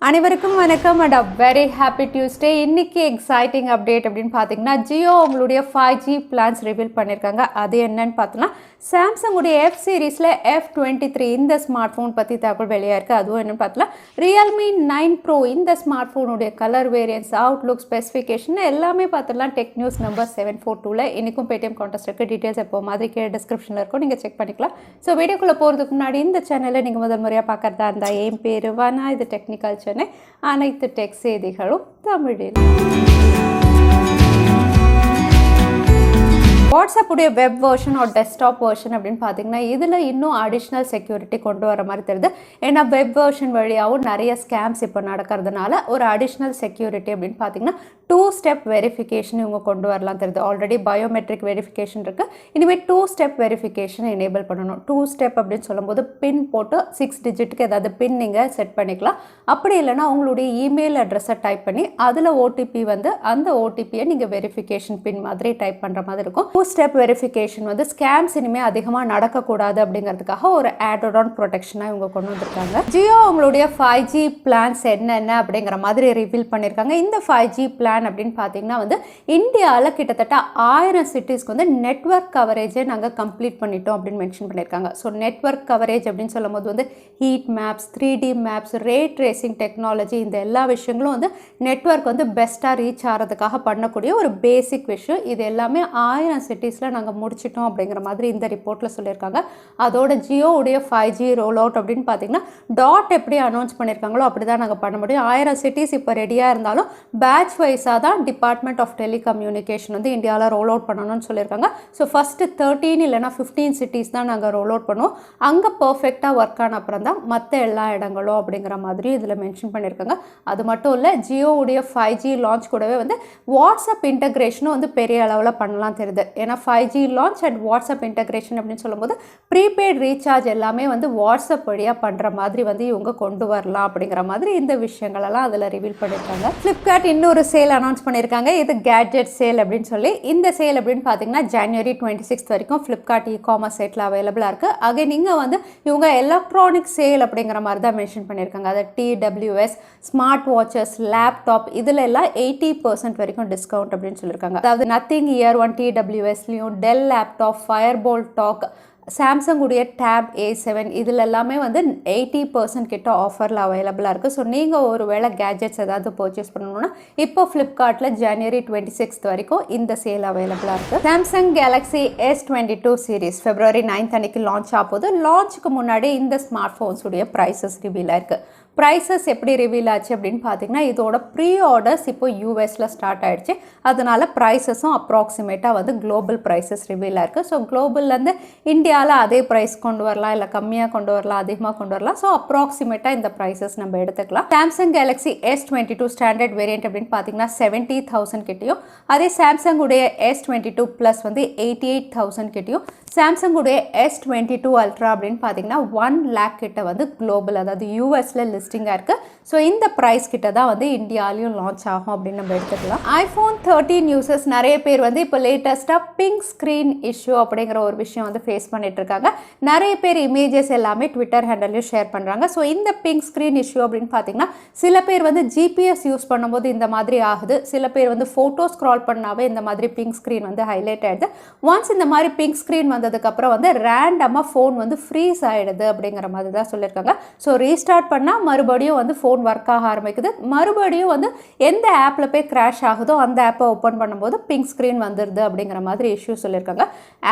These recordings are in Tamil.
அனைவருக்கும் வணக்கம் அண்ட் வெரி ஹாப்பி டியூஸ்டே. இன்னைக்கு எக்ஸைட்டிங் அப்டேட் அப்படின்னு பார்த்தீங்கன்னா ஜியோ உங்களுடைய 5G பிளான்ஸ் ரிவீல் பண்ணியிருக்காங்க. அது என்னன்னு பார்த்தோன்னா சாம்சங்குடைய எஃப் சீரீஸில் F23 இந்த ஸ்மார்ட் ஃபோன் பற்றி தகவல் வெளியாக இருக்குது. அதுவும் என்னென்னு பார்த்தோன்னா Realme 9 Pro இந்த ஸ்மார்ட் ஃபோனுடைய கலர் வேரியன்ஸ், அவுட்லுக், ஸ்பெசிஃபிகேஷன் எல்லாமே பார்த்துலாம் டெக் நியூஸ் நம்பர் 742ல் இன்றைக்கும் பேடிஎம் கான்டெஸ்ட் இருக்குது. டீட்டெயில்ஸ் எப்போ மாதிரி கீழே டிஸ்கிரிப்ஷனில் இருக்கும், நீங்கள் செக் பண்ணிக்கலாம். ஸோ வீடியோக்குள்ளே போகிறதுக்கு முன்னாடி இந்த சேனலில் நீங்கள் முதல் முறையாக பார்க்குறதா இருந்தால் என் பேர் வானா, இது டெக்னிக்கல் சென்னை, அனைத்து டெக் செய்திகளும் தமிழில். வாட்ஸ்அப் உடைய வெப் வெர்ஷன் ஒரு டெஸ்க்டாப் வெர்ஷன் அப்படின்னு பார்த்தீங்கன்னா இதில் இன்னும் அடிஷ்னல் செக்யூரிட்டி கொண்டு வர மாதிரி தெரியுது. ஏன்னா வெப் வெர்ஷன் வழியாகவும் நிறைய ஸ்கேம்ஸ் இப்போ நடக்கிறதுனால ஒரு அடிஷ்னல் செக்யூரிட்டி அப்படின்னு பார்த்தீங்கன்னா 2 ஸ்டெப் வெரிஃபிகேஷன் இவங்க கொண்டு வரலாம் தெரியுது. ஆல்ரெடி பயோமெட்ரிக் வெரிஃபிகேஷன் இருக்குது, இனிமேல் 2 ஸ்டெப் வெரிஃபிகேஷன் எனேபிள் பண்ணணும். 2 ஸ்டெப் அப்படின்னு சொல்லும்போது பின் போட்டு 6 டிஜிட்டுக்கு ஏதாவது பின் நீங்கள் செட் பண்ணிக்கலாம். அப்படி இல்லைனா உங்களுடைய இமெயில் அட்ரஸை டைப் பண்ணி அதில் ஓடிபி வந்து அந்த ஓடிபியை நீங்கள் வெரிஃபிகேஷன் பின் மாதிரி டைப் பண்ணுற மாதிரி இருக்கும். 2 ஸ்டெப் வெரிஃபிகேஷன் வந்து ஸ்கேம்ஸ் இனிமேல் அதிகமாக நடக்கக்கூடாது அப்படிங்கிறதுக்காக ஒரு ஆடட் ஆன் ப்ரொடெக்ஷனாக இவங்க கொண்டு வந்திருக்காங்க. ஜியோ உங்களுடைய 5G பிளான்ஸ் என்னென்ன அப்படிங்கிற மாதிரி ரிவீல் பண்ணியிருக்காங்க. இந்த 5G பிளான் அப்படின்னு பார்த்தீங்கன்னா வந்து இந்தியாவில் கிட்டத்தட்ட 1000 சிட்டிஸ்க்கு வந்து நெட்வொர்க் கவரேஜை நாங்கள் கம்ப்ளீட் பண்ணிட்டோம் அப்படின்னு மென்ஷன் பண்ணியிருக்காங்க. ஸோ நெட்வொர்க் கவரேஜ் அப்படின்னு சொல்லும் போது வந்து ஹீட் மேப்ஸ், 3D மேப்ஸ், ரே ட்ரேசிங் டெக்னாலஜி, இந்த எல்லா விஷயங்களும் வந்து நெட்வொர்க் வந்து பெஸ்ட்டாக ரீச் ஆகிறதுக்காக பண்ணக்கூடிய ஒரு பேசிக் விஷயம். இது எல்லாமே 1000 சிட்டிஸில் நாங்கள் முடிச்சிட்டோம் அப்படிங்கிற மாதிரி இந்த ரிப்போர்ட்டில் சொல்லியிருக்காங்க. அதோட ஜியோவுடைய 5G ரோல் அவுட் அப்படின்னு பார்த்தீங்கன்னா டாட் எப்படி அனௌன்ஸ் பண்ணியிருக்காங்களோ அப்படி தான் நாங்கள் பண்ண முடியும். 1000 சிட்டிஸ் இப்போ ரெடியாக இருந்தாலும் பேட்ச் வைஸாக தான் டிபார்ட்மெண்ட் ஆஃப் டெலிகம்யூனிகேஷன் வந்து இந்தியாவில் ரோல் அவுட் பண்ணணும்னு சொல்லியிருக்காங்க. ஸோ ஃபஸ்ட்டு 13 இல்லைனா 15 சிட்டிஸ் தான் நாங்கள் ரோல் அவுட் பண்ணுவோம். அங்கே பர்ஃபெக்டாக ஒர்க் ஆன அப்புறம் தான் மற்ற எல்லா இடங்களும் அப்படிங்கிற மாதிரி இதில் மென்ஷன் பண்ணியிருக்காங்க. அது மட்டும் இல்லை, ஜியோவுடைய 5G லான்ச் கூடவே வந்து வாட்ஸ்அப் இன்டகிரேஷனும் வந்து பெரிய அளவில் பண்ணலாம் தெரியுது. ஏன்னா 5G launch and WhatsApp integration அப்படின்னு சொல்லும்போது ப்ரீபெய்ட் ரீசார்ஜ் எல்லாமே வந்து வாட்ஸ்அப் வழியாக பண்ணுற மாதிரி வந்து இவங்க கொண்டு வரலாம் அப்படிங்கிற மாதிரி இந்த விஷயங்களெல்லாம் அதில் ரிவீல் பண்ணியிருக்காங்க. ஃப்ளிப்கார்ட் இன்னொரு சேல் அனௌன்ஸ் பண்ணியிருக்காங்க. இது கேட்ஜெட் சேல் அப்படின்னு சொல்லி. இந்த சேல் அப்படின்னு பார்த்தீங்கன்னா January 26 வரைக்கும் ஃப்ளிப்கார்ட் இ-காமர்ஸ் சைட்டில் அவைலபிளாக இருக்குது. அகைன் நீங்கள் வந்து இவங்க எலக்ட்ரானிக் சேல் அப்படிங்கிற மாதிரி தான் மென்ஷன் பண்ணியிருக்காங்க. அதை TWS, ஸ்மார்ட் வாட்சஸ், லேப்டாப் இதில் எல்லாம் 80% வரைக்கும் டிஸ்கவுண்ட் அப்படின்னு சொல்லியிருக்காங்க. அதாவது நத்திங் இயர் 1 TWSலையும் டெல் லேப்டாப், ஃபயர்போல்ட் டாக், சாம்சங்குடைய டேப் A7 இதில் எல்லாமே வந்து 80% கிட்ட ஆஃபரில் அவைலபிளாக இருக்குது. ஸோ நீங்கள் ஒரு வேளை கேஜெட்ஸ் ஏதாவது பர்ச்சேஸ் பண்ணணும்னா இப்போ ஃப்ளிப்கார்ட்டில் January 26 வரைக்கும் இந்த சேல் அவைலபிளாக இருக்குது. Samsung Galaxy S22 series February 9 அன்னைக்கு லான்ச் ஆகுது. லான்ச்சுக்கு முன்னாடி இந்த ஸ்மார்ட் ஃபோன்ஸுடைய ப்ரைஸஸ் ரிவீல் ஆயிருக்கு. ப்ரைஸஸ் எப்படி ரிவீல் ஆச்சு அப்படின்னு பார்த்தீங்கன்னா இதோட ப்ரீ ஆர்டர்ஸ் இப்போ யூஎஸில் ஸ்டார்ட் ஆகிடுச்சு. அதனால் ப்ரைஸஸும் அப்ராக்சிமேட்டாக வந்து குளோபல் ப்ரைஸஸ் ரிவீல் ஆயிருக்கு. ஸோ குளோபல்லேருந்து இந்தியாவில் அதே ப்ரைஸ் கொண்டு வரலாம், இல்லை கம்மியாக கொண்டு வரலாம், அதிகமாக கொண்டு வரலாம். ஸோ அப்ராக்சிமேட்டாக இந்த ப்ரைஸஸ் நம்ம எடுத்துக்கலாம். Samsung Galaxy S22 standard variant அப்படின்னு பார்த்தீங்கன்னா 70,000 கிட்டையும், அதே சாம்சங்குடைய S22 ப்ளஸ் வந்து 88,000 கிட்டையும், சாம்சங்குடைய S22 அல்ட்ரா அப்படின்னு பார்த்தீங்கன்னா 1 lakh கிட்ட வந்து குளோபல் அதாவது யூஎஸில் லிஸ்டிங்காக இருக்குது. ஸோ இந்த ப்ரைஸ் கிட்ட தான் வந்து இந்தியாலையும் லான்ச் ஆகும் அப்படின்னு நம்ம எடுத்துக்கலாம். iPhone 13 யூசர்ஸ் நிறைய பேர் வந்து இப்போ லேட்டஸ்ட்டாக பிங்க் ஸ்க்ரீன் இஷ்யூ அப்படிங்கிற ஒரு விஷயம் வந்து ஃபேஸ் பண்ணிட்டு இருக்காங்க. நிறைய பேர் இமேஜஸ் எல்லாமே ட்விட்டர் ஹேண்டல்லையும் ஷேர் பண்ணுறாங்க. ஸோ இந்த பிங்க் ஸ்க்ரீன் இஷ்யூ அப்படின்னு பார்த்தீங்கன்னா சில பேர் வந்து GPS யூஸ் பண்ணும்போது இந்த மாதிரி ஆகுது. சில பேர் வந்து ஃபோட்டோ ஸ்க்ரால் பண்ணாவே இந்த மாதிரி பிங்க் ஸ்க்ரீன் வந்து ஹைலைட் ஆகிடுது. ஒன்ஸ் இந்த மாதிரி பிங்க் ஸ்க்ரீன் வந்ததுக்கப்புறம் வந்து ரேண்டமாக ஃபோன் வந்து ஃப்ரீஸ் ஆகிடுது அப்படிங்கிற மாதிரி தான் சொல்லியிருக்காங்க. ஸோ ரீஸ்டார்ட் பண்ணால் மறுபடியும் வந்து ஃபோன் ஒர்க் ஆக ஆரம்பிக்குது. மறுபடியும் வந்து எந்த ஆப்பில் போய் கிராஷ் ஆகுதோ அந்த ஆப்பை ஓப்பன் பண்ணும்போது பிங்க் ஸ்க்ரீன் வந்துடுது அப்படிங்கிற மாதிரி இஷ்யூ சொல்லியிருக்காங்க.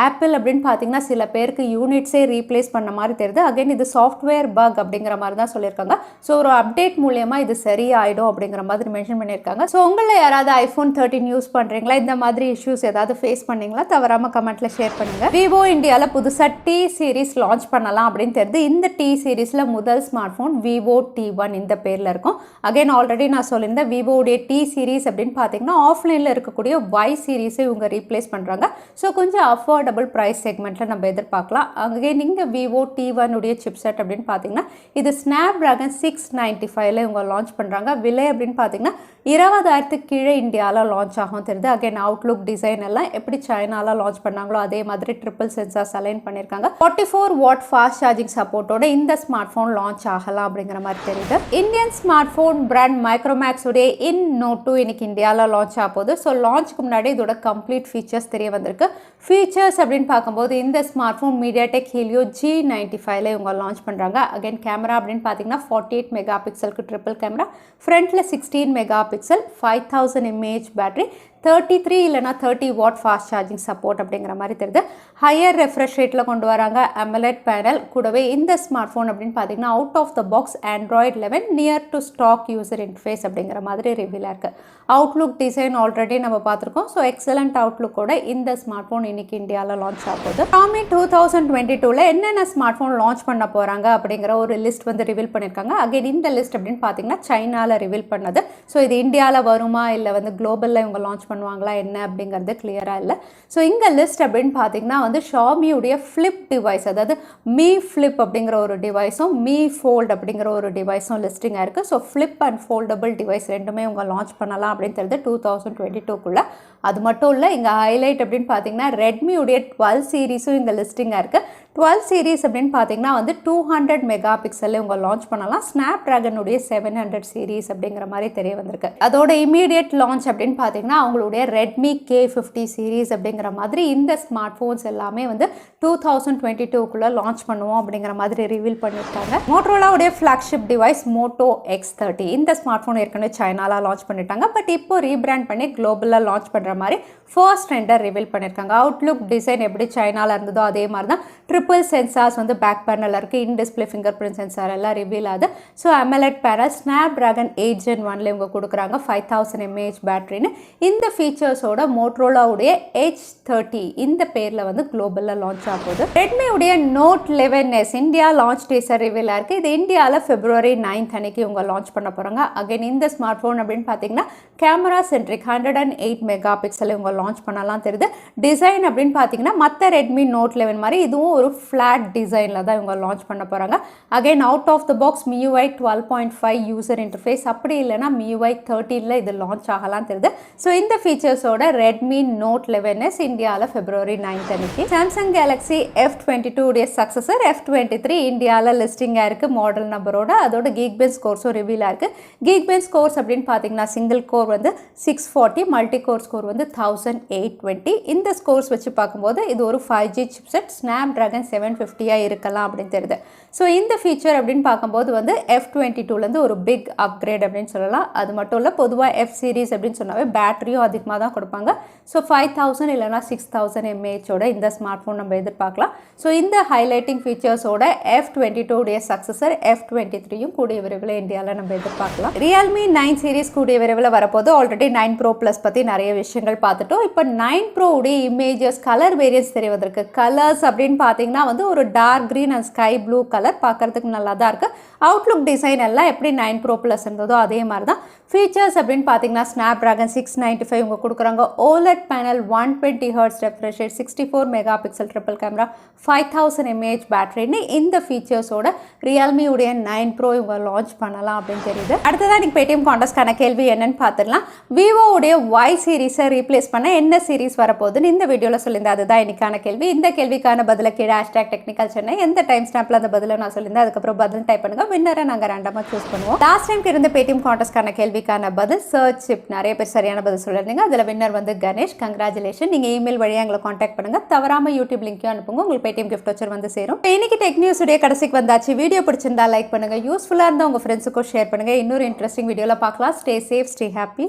ஆப்பிள் அப்படின்னு பார்த்தீங்கன்னா சில பேருக்கு யூனிட்ஸே ரீப்ளேஸ் பண்ண மாதிரி தெரியுது. அகைன் இது சாஃப்ட்வேர் பக் அப்படிங்கிற மாதிரி தான் சொல்லியிருக்காங்க. ஸோ ஒரு அப்டேட் மூலியமாக இது சரியாயிடும் அப்படிங்கிற மாதிரி மென்ஷன் பண்ணியிருக்காங்க. ஸோ உங்களில் யாராவது iPhone 13 யூஸ் பண்ணுறீங்களா, இந்த மாதிரி இஷ்யூஸ் ஏதாவது ஃபேஸ் பண்ணீங்களா, தவறாமல் கமெண்ட்டில் ஷேர் பண்ணுங்கள். விவோ இந்தியாவில் புதுசாக T சீரீஸ் லான்ச் பண்ணலாம் அப்படின்னு தெரியுது. இந்த T சீரீஸில் முதல் ஸ்மார்ட் ஃபோன் Vivo T1 இந்த பேரில் இருக்கும். அகைன் ஆல்ரெடி நான் சொல்லியிருந்தேன் விவோடைய T சீரீஸ் அப்படின்னு பார்த்தீங்கன்னா ஆஃப்லைனில் இருக்கக்கூடிய Y சீரீஸை இவங்க ரீப்ளேஸ் பண்ணுறாங்க. ஸோ கொஞ்சம் அஃபோர்டபுள் ப்ரைஸ் செக்மெண்ட்டில் நம்ம எதிர்பார்க்கலாம். அகைன் நீங்கள் Vivo T1 உடைய சிப்செட் அப்படின்னு பார்த்தீங்கன்னா இது Snapdragon 695ல இவங்க லான்ச் பண்ணுறாங்க. விலை அப்படின்னு பார்த்தீங்கன்னா 20,000 கீழே இந்தியாவில் லான்ச் ஆகும் தெரியுது. அகைன் அவுட்லுக் டிசைன் எல்லாம் எப்படி சைனாவில் லான்ச் பண்ணாங்களோ அதே மாதிரி ட்ரிபிள் சென்சார்ஸ் அலைன் பண்ணியிருக்காங்க. 44 வாட் ஃபாஸ்ட் சார்ஜிங் சப்போர்ட்டோட இந்த ஸ்மார்ட் ஃபோன் லான்ச் ஆகலாம் அப்படிங்கிற மாதிரி தெரியுது. Indian smart phone brand Micromax உடைய இன் நோட் 2 இன்னைக்கு இந்தியாவில் லான்ச் ஆக போகுது. ஸோ லான்ச்சுக்கு முன்னாடி இதோட கம்ப்ளீட் ஃபீச்சர்ஸ் தெரிய வந்திருக்கு. ஃபீச்சர்ஸ் அப்படின்னு பார்க்கும்போது இந்த ஸ்மார்ட் ஃபோன் மீடியாடெக் ஹீலியோ G95ல இவங்க லான்ச் பண்ணுறாங்க. அகைன் கேமரா அப்படின்னு பார்த்தீங்கன்னா 48 மெகா பிக்சலுக்கு ட்ரிபிள் கேமரா, ஃப்ரண்ட்டில் 16 மெகா பிக்சல், 5000 mAh பேட்டரி, 33 இல்லைனா 30 வாட் ஃபாஸ்ட் சார்ஜிங் சப்போர்ட் அப்படிங்கிற மாதிரி தெரியுது. ஹையர் ரெஃப்ரெஷ் ரேட்டில் கொண்டு வராங்க. AMOLED பேனல் கூடவே இந்த ஸ்மார்ட் ஃபோன் அப்படின்னு பார்த்தீங்கன்னா out of the box Android 11 near to stock user interface அப்படிங்கிற மாதிரி ரிவீலாக இருக்குது. அவுட்லுக் டிசைன் ஆல்ரெடி நம்ம பார்த்துருக்கோம். ஸோ எக்ஸலண்ட் அவுட்லுக்கோட இந்த ஸ்மார்ட் ஃபோன் இன்னைக்கு இந்தியாவில் லான்ச் ஆகுது. Xiaomi 2022ல என்னென்ன ஸ்மார்ட் ஃபோன் லான்ச் பண்ண போகிறாங்க அப்படிங்கிற ஒரு லிஸ்ட் வந்து ரிவீல் பண்ணியிருக்காங்க. அகைன் இந்த லிஸ்ட் அப்படின்னு பார்த்தீங்கன்னா சைனாவில் ரிவீல் பண்ணது. ஸோ இது இந்தியாவில் வருமா இல்லை வந்து குளோபலில் இவங்க லான்ச் பண்ணுவாங்களா என்ன அப்படிங்கிறது கிளியராக இல்லை. ஸோ இங்கே லிஸ்ட் அப்படின்னு பார்த்தீங்கன்னா வந்து ஷாமியுடைய ஃப்ளிப் டிவைஸ், அதாவது மீ ஃப்ளிப் அப்படிங்கிற ஒரு டிவைஸும் மீ ஃபோல்ட் அப்படிங்கிற ஒரு டிவைஸும் லிஸ்டிங்காக இருக்குது. So flip and foldable device ரெண்டுமே இவங்க லான்ச் பண்ணலாம் அப்படின்னு தெரியுது 2022க்குள்ளே. அது மட்டும் இல்லை, இங்கே ஹைலைட் அப்படின்னு பார்த்தீங்கன்னா ரெட்மியுடைய 12 சீரீஸும் இங்கே லிஸ்டிங்காக இருக்குது. 12 சீரீஸ் அப்படின்னு பார்த்தீங்கன்னா வந்து 200 மெகா பிக்சலில் இவங்க லான்ச் பண்ணலாம். ஸ்னாப் ட்ராகனுடைய 700 சீரீஸ் அப்படிங்கிற மாதிரி தெரிய வந்திருக்கு. அதோட இமீடியட் லான்ச் அப்படின்னு பார்த்தீங்கன்னா அவங்களுடைய ரெட்மி K50 சீரீஸ் அப்படிங்கிற மாதிரி இந்த ஸ்மார்ட் ஃபோன்ஸ் எல்லாமே வந்து 2022க்குள்ளே லான்ச் பண்ணுவோம் அப்படிங்கிற மாதிரி ரிவீல் பண்ணியிருக்காங்க. மோட்டோரோலாவுடைய ஃப்ளாக்ஷிப் டிவைஸ் Moto X30 இந்த ஸ்மார்ட் ஃபோன் ஏற்கனவே சைனால லான்ச் பண்ணிட்டாங்க. பட் இப்போ ரீபிராண்ட் பண்ணி குளோபலாக லான்ச் பண்ணுற மாதிரி ஃபர்ஸ்ட் ரெண்டர் ரிவீல் பண்ணியிருக்காங்க. அவுட்லுக் டிசைன் எப்படி சைனாவில் இருந்ததோ அதே மாதிரி தான். ட்ரிபிள் சென்சார்ஸ் வந்து பேக் பேனலில் இருக்குது. In display finger print sensor எல்லாம் ரிவீல் ஆகுது. So AMOLED panel snap dragon 8 Gen 1ல இவங்க கொடுக்குறாங்க. 5000 mAh பேட்டரின்னு இந்த ஃபீச்சர்ஸோட மோட்டோரோலாவுடைய H30 இந்த பேரில் வந்து குளோபலில் லான்ச் ஆகுது. ரெட்மியுடைய Note 11s India launch teaser ரிவீலாக இருக்குது. இது இந்தியாவில் February 9th அன்னைக்கு இவங்க லான்ச் பண்ண போகிறாங்க. அகைன் இந்த ஸ்மார்ட் ஃபோன் அப்படின்னு பார்த்தீங்கன்னா கேமரா சென்ட்ரிக் 108 மெகா பிக்சல் இவங்க லான்ச் பண்ணலாம் தெரியுது. டிசைன் அப்படின்னு பார்த்தீங்கன்னா மற்ற ரெட்மி Note 11 மாதிரி இதுவும் ஒரு ஃப்ளாட் டிசைனில் தான் இவங்க லான்ச் பண்ண போகிறாங்க. Again out of the box MIUI 12.5 user interface, அப்படி இல்லைனா MIUI 13ல இது லான்ச் ஆகலாம் தெரியுது. ஸோ இந்த ஃபீச்சர்ஸோட ரெட்மி Note 11s இந்தியாவில் February 9th அன்னைக்கு. சாம்சங் Galaxy S22 உடைய சக்ஸஸர் F23 இந்தியாவில் லிஸ்டிங்காக இருக்குது மாடல் நம்பரோட. அதோட Geekbench ஸ்கோர்ஸும் ரிவீலாக இருக்குது. Geekbench ஸ்கோர்ஸ் அப்படின்னு பார்த்தீங்கன்னா சிங்கிள் கோர் வந்து 640, மல்டி கோர் ஸ்கோர் வந்து 1820. இந்த ஸ்கோர்ஸ் வச்சு பார்க்கும்போது இது ஒரு 5G சிப்செட் ஸ்னாப் ட்ராகன் 750 இருக்கலாம் அப்படின்னு தெரியுது. ஸோ இந்த ஃபீச்சர் அப்படின்னு பார்க்கும்போது வந்து F22லேருந்து ஒரு பிக் அப்கிரேட் அப்படின்னு சொல்லலாம். அது மட்டும் இல்லை, பொதுவாக F சீரீஸ் அப்படின்னு சொன்னாவே பேட்டரியும் அதிகமாக தான் கொடுப்பாங்க. ஸோ 5000 இல்லைனா 6000 mAhோட இந்த ஸ்மார்ட் ஃபோன் நம்ம எதிர்பார்க்கலாம். ஸோ இந்த ஹைலைட்டிங் ஃபீச்சர்ஸோட F22 உடைய சக்ஸஸர் F23யும் கூடிய விரைவில் இந்தியாவில் நம்ம எதிர்பார்க்கலாம். Realme 9 சீரீஸ் கூடிய விரைவில் வரப்போது. ஆல்ரெடி 9 Pro Plus பற்றி நிறைய விஷயங்கள் பார்த்துட்டோம். இப்போ 9 Pro உடைய இமேஜஸ் கலர் வேரியன்ஸ் தெரிய வந்திருக்கு. கலர்ஸ் அப்படின்னு பார்த்தீங்கன்னா வந்து ஒரு dark green and sky blue colour பார்க்கறதுக்கு நல்லா தான் இருக்குது. அவுட்லுக் டிசைன் எல்லாம் எப்படி 9 Pro Plus இருந்ததோ அதே மாதிரி தான். ஃபீச்சர்ஸ் அப்படின்னு பார்த்தீங்கன்னா ஸ்னாப் ட்ராகன் 695 இவங்க கொடுக்குறாங்க. OLED panel, 120 Hz refresh rate, 64 mega pixel triple camera, 5000 mAh பேட்டரின்னு இந்த ஃபீச்சர்ஸோட Realme உடைய 9 Pro இவங்க லான்ச் பண்ணலாம் அப்படின்னு தெரியுது. அடுத்ததான் இன்னைக்கு பேடிஎம் கான்டெஸ்ட்கான கேள்வி என்னன்னு பார்த்துடலாம். விவோ உடைய Y சீரீஸை ரீப்ளேஸ் பண்ண என்ன சீரீஸ் வரப்போகுதுன்னு இந்த வீடியோவில் சொல்லியிருந்தேன். அதுதான் இன்னைக்கான கேள்வி. இந்த கேள்விக்கான பதிலை கீழே #Technical Chennai எந்த டைம் ஸ்டாம்பில் அந்த பதிலை நான் சொல்லியிருந்தேன். அதுக்கப்புறம் பதில் டைப் பண்ணுங்க. வின்னரை நாங்கள் ரேண்டமாக சூஸ் பண்ணுவோம். லாஸ்ட் டைம் இருந்த பேடிஎம் கான்டெஸ்ட்கான கேள்விக்கான பதில் சர்ச் சிப். நிறைய பேர் சரியான பதில் சொல்லியிருந்தீங்க. அதில் வின்னர் வந்து கணேஷ். கங்க்ராச்சுலேஷன். நீங்கள் இமெயில் வழியாக எங்களை காண்டாக்ட் பண்ணுங்க. தவறாம யூடியூப் லிங்க்கையும் அனுப்புங்க. உங்களுக்கு பேடிஎம் கிஃப்ட் வச்சர் வந்து சேரும். இன்னைக்கு டெக் நியூஸ் உடைய கடைசிக்கு வந்தாச்சு. வீடியோ பிடிச்சிருந்தா லைக் பண்ணுங்க. யூஸ்ஃபுல்லாக இருந்தால் உங்கள் ஃப்ரெண்ட்ஸுக்கும் ஷேர் பண்ணுங்க. இன்னொரு இன்ட்ரெஸ்டிங் வீடியோவில் பார்க்கலாம். Stay safe, stay happy.